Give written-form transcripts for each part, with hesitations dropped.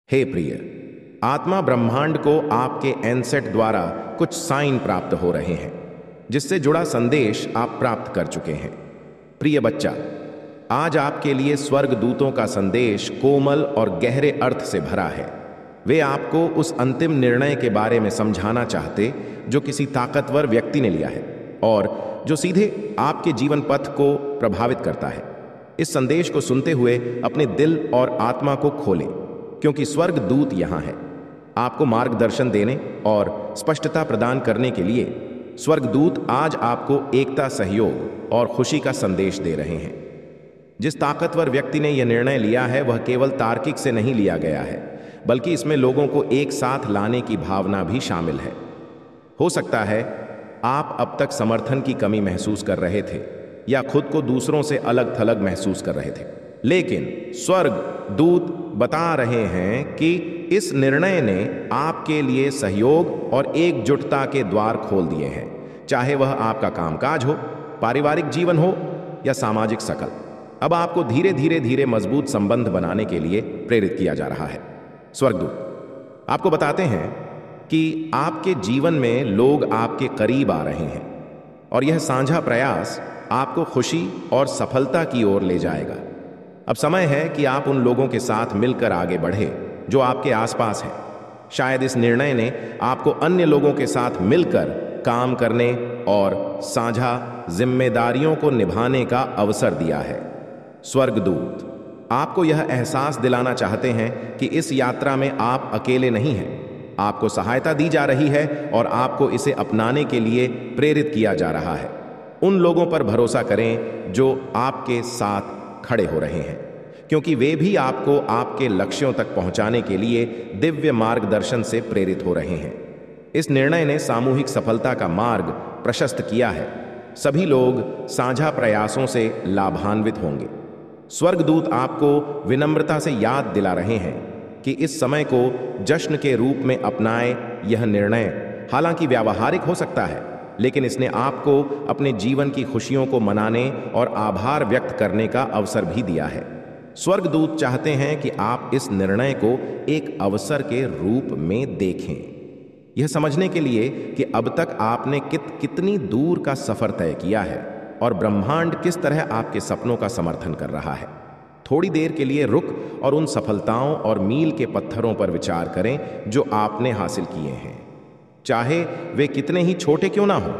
हे प्रिय, आत्मा ब्रह्मांड को आपके एनसेट द्वारा कुछ साइन प्राप्त हो रहे हैं, जिससे जुड़ा संदेश आप प्राप्त कर चुके हैं। प्रिय बच्चा, आज आपके लिए स्वर्ग दूतों का संदेश कोमल और गहरे अर्थ से भरा है। वे आपको उस अंतिम निर्णय के बारे में समझाना चाहते जो किसी ताकतवर व्यक्ति ने लिया है और जो सीधे आपके जीवन पथ को प्रभावित करता है। इस संदेश को सुनते हुए अपने दिल और आत्मा को खोलें, क्योंकि स्वर्ग दूत यहां है आपको मार्गदर्शन देने और स्पष्टता प्रदान करने के लिए। स्वर्ग दूत आज आपको एकता, सहयोग और खुशी का संदेश दे रहे हैं। जिस ताकतवर व्यक्ति ने यह निर्णय लिया है वह केवल तार्किक से नहीं लिया गया है, बल्कि इसमें लोगों को एक साथ लाने की भावना भी शामिल है। हो सकता है आप अब तक समर्थन की कमी महसूस कर रहे थे या खुद को दूसरों से अलग थलग महसूस कर रहे थे, लेकिन स्वर्ग दूत बता रहे हैं कि इस निर्णय ने आपके लिए सहयोग और एकजुटता के द्वार खोल दिए हैं। चाहे वह आपका कामकाज हो, पारिवारिक जीवन हो या सामाजिक शकल, अब आपको धीरे धीरे मजबूत संबंध बनाने के लिए प्रेरित किया जा रहा है। स्वर्गदूत आपको बताते हैं कि आपके जीवन में लोग आपके करीब आ रहे हैं और यह साझा प्रयास आपको खुशी और सफलता की ओर ले जाएगा। अब समय है कि आप उन लोगों के साथ मिलकर आगे बढ़े जो आपके आसपास हैं। शायद इस निर्णय ने आपको अन्य लोगों के साथ मिलकर काम करने और साझा जिम्मेदारियों को निभाने का अवसर दिया है। स्वर्गदूत आपको यह एहसास दिलाना चाहते हैं कि इस यात्रा में आप अकेले नहीं हैं। आपको सहायता दी जा रही है और आपको इसे अपनाने के लिए प्रेरित किया जा रहा है। उन लोगों पर भरोसा करें जो आपके साथ खड़े हो रहे हैं, क्योंकि वे भी आपको आपके लक्ष्यों तक पहुंचाने के लिए दिव्य मार्गदर्शन से प्रेरित हो रहे हैं। इस निर्णय ने सामूहिक सफलता का मार्ग प्रशस्त किया है। सभी लोग साझा प्रयासों से लाभान्वित होंगे। स्वर्गदूत आपको विनम्रता से याद दिला रहे हैं कि इस समय को जश्न के रूप में अपनाएं। यह निर्णय हालांकि व्यावहारिक हो सकता है, लेकिन इसने आपको अपने जीवन की खुशियों को मनाने और आभार व्यक्त करने का अवसर भी दिया है। स्वर्गदूत चाहते हैं कि आप इस निर्णय को एक अवसर के रूप में देखें, यह समझने के लिए कि अब तक आपने कितनी दूर का सफर तय किया है और ब्रह्मांड किस तरह आपके सपनों का समर्थन कर रहा है। थोड़ी देर के लिए रुक और उन सफलताओं और मील के पत्थरों पर विचार करें जो आपने हासिल किए हैं, चाहे वे कितने ही छोटे क्यों ना हो।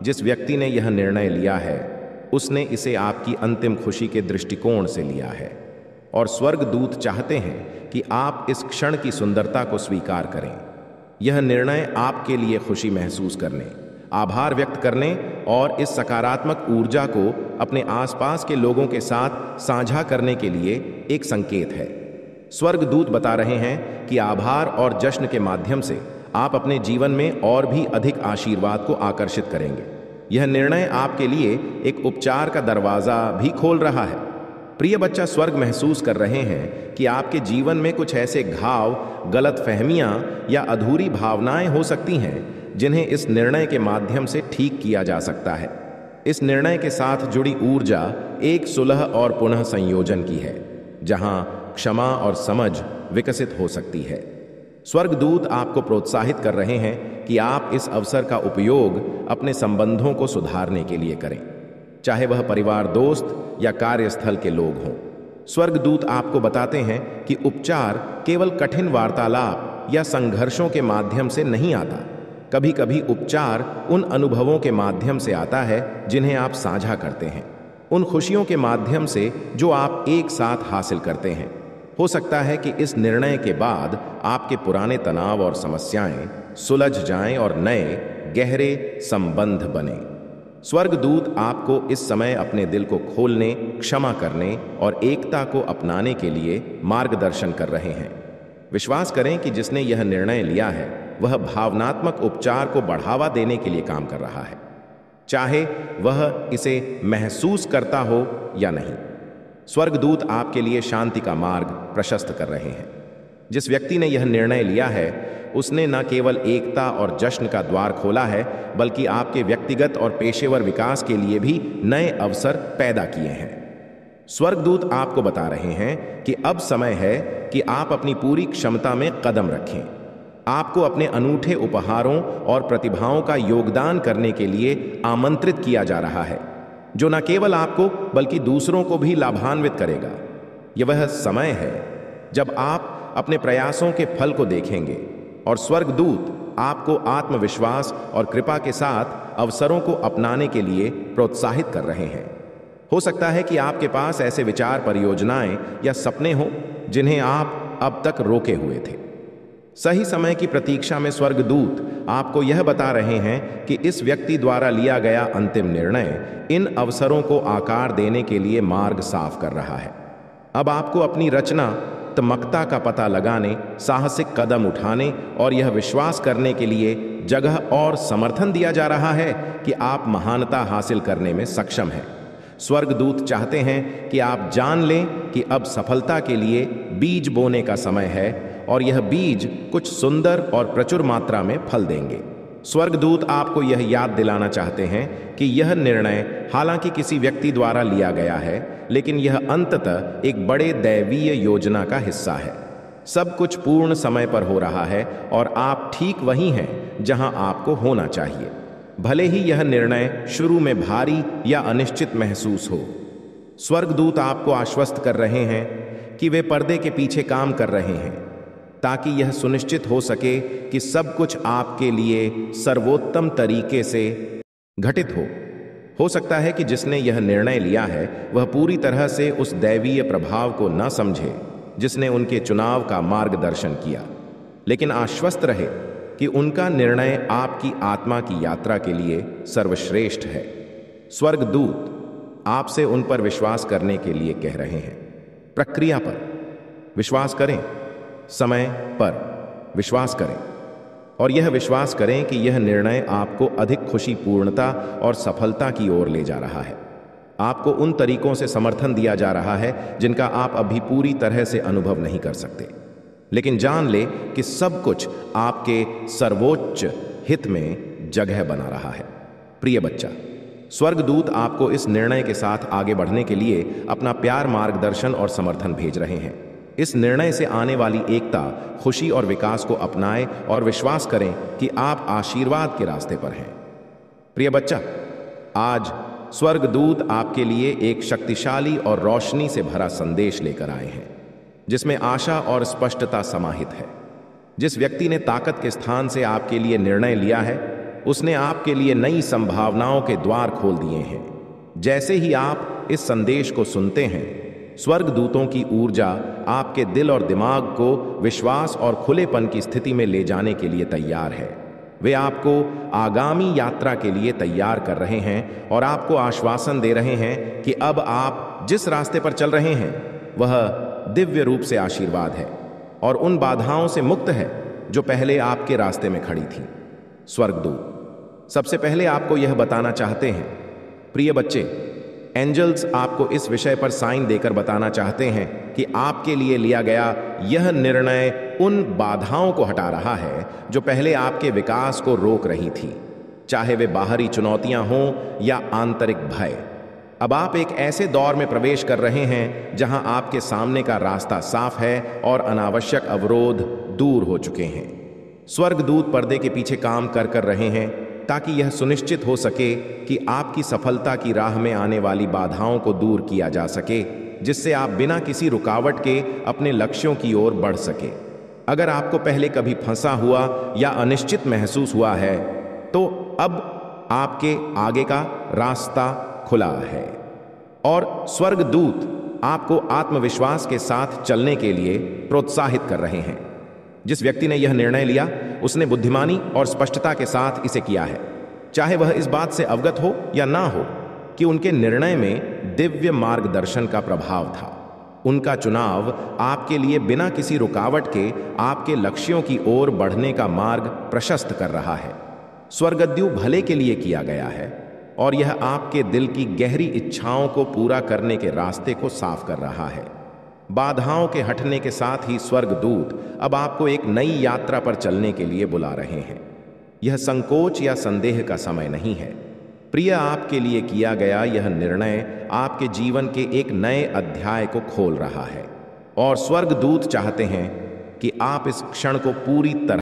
जिस व्यक्ति ने यह निर्णय लिया है उसने इसे आपकी अंतिम खुशी के दृष्टिकोण से लिया है, और स्वर्गदूत चाहते हैं कि आप इस क्षण की सुंदरता को स्वीकार करें। यह निर्णय आपके लिए खुशी महसूस करने, आभार व्यक्त करने और इस सकारात्मक ऊर्जा को अपने आसपास के लोगों के साथ साझा करने के लिए एक संकेत है। स्वर्गदूत बता रहे हैं कि आभार और जश्न के माध्यम से आप अपने जीवन में और भी अधिक आशीर्वाद को आकर्षित करेंगे। यह निर्णय आपके लिए एक उपचार का दरवाजा भी खोल रहा है। प्रिय बच्चा, स्वर्ग महसूस कर रहे हैं कि आपके जीवन में कुछ ऐसे घाव, गलतफहमियां या अधूरी भावनाएं हो सकती हैं जिन्हें इस निर्णय के माध्यम से ठीक किया जा सकता है। इस निर्णय के साथ जुड़ी ऊर्जा एक सुलह और पुनः संयोजन की है, जहां क्षमा और समझ विकसित हो सकती है। स्वर्गदूत आपको प्रोत्साहित कर रहे हैं कि आप इस अवसर का उपयोग अपने संबंधों को सुधारने के लिए करें, चाहे वह परिवार, दोस्त या कार्यस्थल के लोग हों। स्वर्गदूत आपको बताते हैं कि उपचार केवल कठिन वार्तालाप या संघर्षों के माध्यम से नहीं आता। कभी कभी उपचार उन अनुभवों के माध्यम से आता है जिन्हें आप साझा करते हैं, उन खुशियों के माध्यम से जो आप एक साथ हासिल करते हैं। हो सकता है कि इस निर्णय के बाद आपके पुराने तनाव और समस्याएं सुलझ जाएं और नए गहरे संबंध बने। स्वर्गदूत आपको इस समय अपने दिल को खोलने, क्षमा करने और एकता को अपनाने के लिए मार्गदर्शन कर रहे हैं। विश्वास करें कि जिसने यह निर्णय लिया है वह भावनात्मक उपचार को बढ़ावा देने के लिए काम कर रहा है, चाहे वह इसे महसूस करता हो या नहीं। स्वर्गदूत आपके लिए शांति का मार्ग प्रशस्त कर रहे हैं। जिस व्यक्ति ने यह निर्णय लिया है उसने न केवल एकता और जश्न का द्वार खोला है, बल्कि आपके व्यक्तिगत और पेशेवर विकास के लिए भी नए अवसर पैदा किए हैं। स्वर्गदूत आपको बता रहे हैं कि अब समय है कि आप अपनी पूरी क्षमता में कदम रखें। आपको अपने अनूठे उपहारों और प्रतिभाओं का योगदान करने के लिए आमंत्रित किया जा रहा है, जो न केवल आपको बल्कि दूसरों को भी लाभान्वित करेगा। यह वह समय है जब आप अपने प्रयासों के फल को देखेंगे और स्वर्गदूत आपको आत्मविश्वास और कृपा के साथ अवसरों को अपनाने के लिए प्रोत्साहित कर रहे हैं। हो सकता है कि आपके पास ऐसे विचार, परियोजनाएं या सपने हों जिन्हें आप अब तक रोके हुए थे। सही समय की प्रतीक्षा में स्वर्गदूत आपको यह बता रहे हैं कि इस व्यक्ति द्वारा लिया गया अंतिम निर्णय इन अवसरों को आकार देने के लिए मार्ग साफ कर रहा है। अब आपको अपनी रचनात्मकता का पता लगाने, साहसिक कदम उठाने और यह विश्वास करने के लिए जगह और समर्थन दिया जा रहा है कि आप महानता हासिल करने में सक्षम हैं। स्वर्गदूत चाहते हैं कि आप जान लें कि अब सफलता के लिए बीज बोने का समय है और यह बीज कुछ सुंदर और प्रचुर मात्रा में फल देंगे। स्वर्गदूत आपको यह याद दिलाना चाहते हैं कि यह निर्णय हालांकि किसी व्यक्ति द्वारा लिया गया है, लेकिन यह अंततः एक बड़े दैवीय योजना का हिस्सा है। सब कुछ पूर्ण समय पर हो रहा है और आप ठीक वहीं हैं जहां आपको होना चाहिए, भले ही यह निर्णय शुरू में भारी या अनिश्चित महसूस हो। स्वर्गदूत आपको आश्वस्त कर रहे हैं कि वे पर्दे के पीछे काम कर रहे हैं ताकि यह सुनिश्चित हो सके कि सब कुछ आपके लिए सर्वोत्तम तरीके से घटित हो सकता है कि जिसने यह निर्णय लिया है वह पूरी तरह से उस दैवीय प्रभाव को न समझे जिसने उनके चुनाव का मार्गदर्शन किया, लेकिन आश्वस्त रहे कि उनका निर्णय आपकी आत्मा की यात्रा के लिए सर्वश्रेष्ठ है। स्वर्गदूत आपसे उन पर विश्वास करने के लिए कह रहे हैं। प्रक्रिया पर विश्वास करें, समय पर विश्वास करें और यह विश्वास करें कि यह निर्णय आपको अधिक खुशी, पूर्णता और सफलता की ओर ले जा रहा है। आपको उन तरीकों से समर्थन दिया जा रहा है जिनका आप अभी पूरी तरह से अनुभव नहीं कर सकते, लेकिन जान ले कि सब कुछ आपके सर्वोच्च हित में जगह बना रहा है। प्रिय बच्चा, स्वर्गदूत आपको इस निर्णय के साथ आगे बढ़ने के लिए अपना प्यार, मार्गदर्शन और समर्थन भेज रहे हैं। इस निर्णय से आने वाली एकता, खुशी और विकास को अपनाएं और विश्वास करें कि आप आशीर्वाद के रास्ते पर हैं। प्रिय बच्चा, आज स्वर्गदूत आपके लिए एक शक्तिशाली और रोशनी से भरा संदेश लेकर आए हैं जिसमें आशा और स्पष्टता समाहित है। जिस व्यक्ति ने ताकत के स्थान से आपके लिए निर्णय लिया है, उसने आपके लिए नई संभावनाओं के द्वार खोल दिए हैं। जैसे ही आप इस संदेश को सुनते हैं, स्वर्गदूतों की ऊर्जा आपके दिल और दिमाग को विश्वास और खुलेपन की स्थिति में ले जाने के लिए तैयार है। वे आपको आगामी यात्रा के लिए तैयार कर रहे हैं और आपको आश्वासन दे रहे हैं कि अब आप जिस रास्ते पर चल रहे हैं वह दिव्य रूप से आशीर्वाद है और उन बाधाओं से मुक्त है जो पहले आपके रास्ते में खड़ी थी। स्वर्गदूत सबसे पहले आपको यह बताना चाहते हैं, प्रिय बच्चे, एंजल्स आपको इस विषय पर साइन देकर बताना चाहते हैं कि आपके लिए लिया गया यह निर्णय उन बाधाओं को हटा रहा है जो पहले आपके विकास को रोक रही थी, चाहे वे बाहरी चुनौतियां हों या आंतरिक भय। अब आप एक ऐसे दौर में प्रवेश कर रहे हैं जहां आपके सामने का रास्ता साफ है और अनावश्यक अवरोध दूर हो चुके हैं। स्वर्गदूत पर्दे के पीछे काम कर रहे हैं ताकि यह सुनिश्चित हो सके कि आपकी सफलता की राह में आने वाली बाधाओं को दूर किया जा सके, जिससे आप बिना किसी रुकावट के अपने लक्ष्यों की ओर बढ़ सके। अगर आपको पहले कभी फंसा हुआ या अनिश्चित महसूस हुआ है, तो अब आपके आगे का रास्ता खुला है और स्वर्गदूत आपको आत्मविश्वास के साथ चलने के लिए प्रोत्साहित कर रहे हैं। जिस व्यक्ति ने यह निर्णय लिया, उसने बुद्धिमानी और स्पष्टता के साथ इसे किया है, चाहे वह इस बात से अवगत हो या ना हो कि उनके निर्णय में दिव्य मार्गदर्शन का प्रभाव था। उनका चुनाव आपके लिए बिना किसी रुकावट के आपके लक्ष्यों की ओर बढ़ने का मार्ग प्रशस्त कर रहा है। स्वर्गद्यू भले के लिए किया गया है और यह आपके दिल की गहरी इच्छाओं को पूरा करने के रास्ते को साफ कर रहा है। बाधाओं के हटने के साथ ही स्वर्गदूत अब आपको एक नई यात्रा पर चलने के लिए बुला रहे हैं। यह संकोच या संदेह का समय नहीं है। प्रिय, आपके लिए किया गया यह निर्णय आपके जीवन के एक नए अध्याय को खोल रहा है। और स्वर्गदूत चाहते हैं कि आप इस क्षण को पूरी तरह